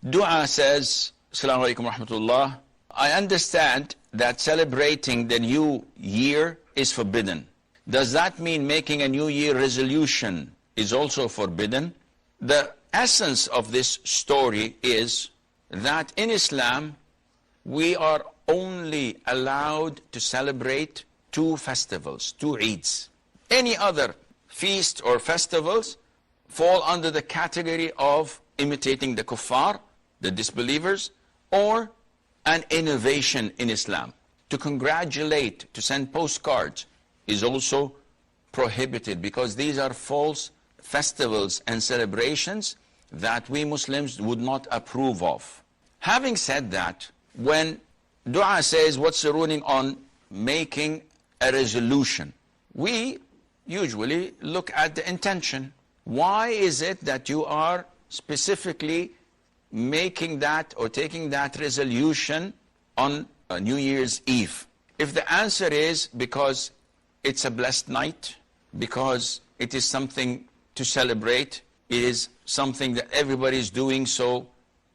Dua says, Assalamu alaikum rahmatullah, I understand that celebrating the new year is forbidden. Does that mean making a new year resolution is also forbidden? The essence of this story is that in Islam, we are only allowed to celebrate two festivals, two Eids. Any other feast or festivals fall under the category of imitating the kuffar, the disbelievers, or an innovation in Islam. To congratulate, to send postcards is also prohibited, because these are false festivals and celebrations that we Muslims would not approve of. Having said that, when dua says what's the ruling on making a resolution, we usually look at the intention. Why is it that you are specifically making that or taking that resolution on New Year's Eve? If the answer is because it's a blessed night, because it is something to celebrate, it is something that everybody is doing, so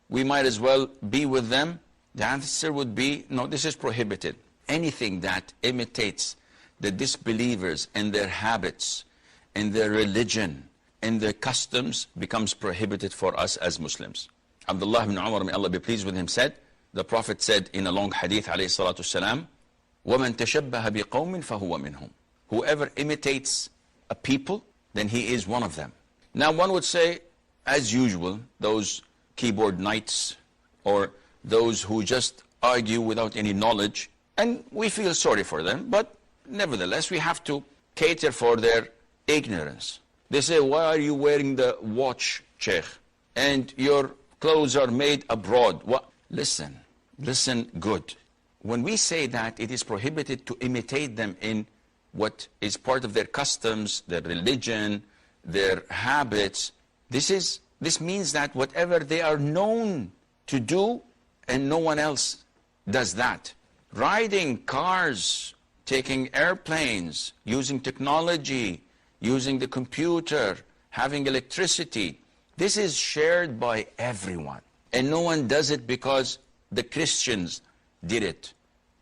we might as well be with them, the answer would be, no, this is prohibited. Anything that imitates the disbelievers in their habits, in their religion, in their customs, becomes prohibited for us as Muslims. Abdullah ibn Umar, may Allah be pleased with him, said, the Prophet said in a long hadith, alayhi salatu salam, وَمَنْ تَشَبَّهَ بِقَوْمٍ فَهُوَ مِنْهُمْ. Whoever imitates a people, then he is one of them. Now one would say, as usual, those keyboard knights or those who just argue without any knowledge, and we feel sorry for them, but nevertheless we have to cater for their ignorance. They say, why are you wearing the watch, Sheikh? And your clothes are made abroad. What? Listen good. When we say that it is prohibited to imitate them in what is part of their customs, their religion, their habits, this means that whatever they are known to do and no one else does that. Riding cars, taking airplanes, using technology, using the computer, having electricity, this is shared by everyone. And no one does it because the Christians did it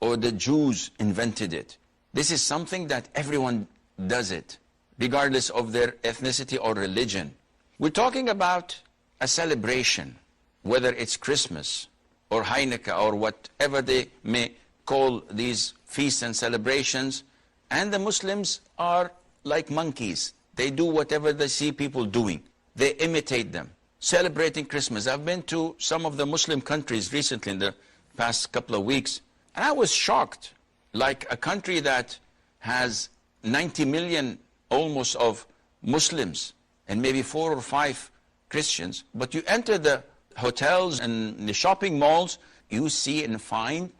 or the Jews invented it. This is something that everyone does it, regardless of their ethnicity or religion. We're talking about a celebration, whether it's Christmas or Hanukkah or whatever they may call these feasts and celebrations, and the Muslims are like monkeys. They do whatever they see people doing. They imitate them. Celebrating Christmas. I've been to some of the Muslim countries recently in the past couple of weeks, and I was shocked. Like a country that has 90 million almost of Muslims and maybe 4 or 5 Christians, but you enter the hotels and the shopping malls, you see and find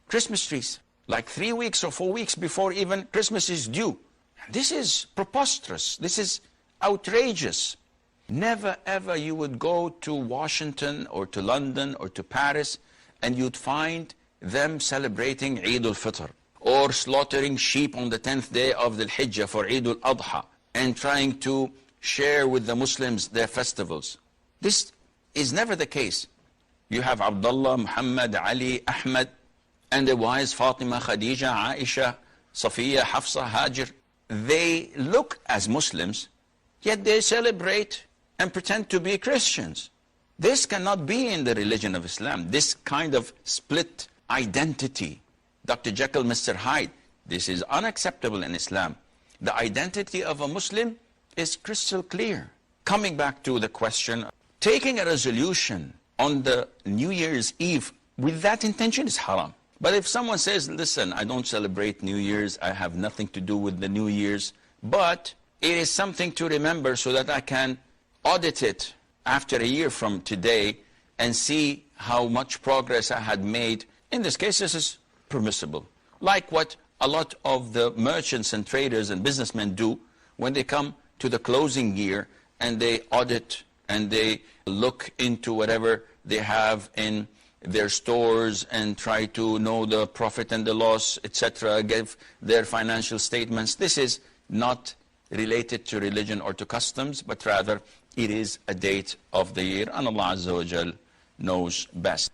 Christmas trees, like 3 weeks or 4 weeks before even Christmas is due. This is preposterous. This is outrageous. Never ever you would go to Washington or to London or to Paris and you'd find them celebrating Eid al-Fitr or slaughtering sheep on the 10th day of the Hijjah for Eid al-Adha and trying to share with the Muslims their festivals. This is never the case. You have Abdullah, Muhammad, Ali, Ahmad, and the wives Fatima, Khadija, Aisha, Safiya, Hafsa, Hajar. They look as Muslims, yet they celebrate and pretend to be Christians. This cannot be in the religion of Islam. This kind of split identity, Dr. Jekyll, Mr. Hyde, this is unacceptable in Islam. The identity of a Muslim is crystal clear. Coming back to the question, taking a resolution on the New Year's Eve with that intention is haram. But if someone says, listen, I don't celebrate New Year's, I have nothing to do with the New Year's, but it is something to remember so that I can audit it after a year from today and see how much progress I had made. In this case, this is permissible. Like what a lot of the merchants and traders and businessmen do when they come to the closing year and they audit and they look into whatever they have in their stores and try to know the profit and the loss, etc., give their financial statements. This is not related to religion or to customs, but rather it is a date of the year. And Allah Azza wa Jal knows best.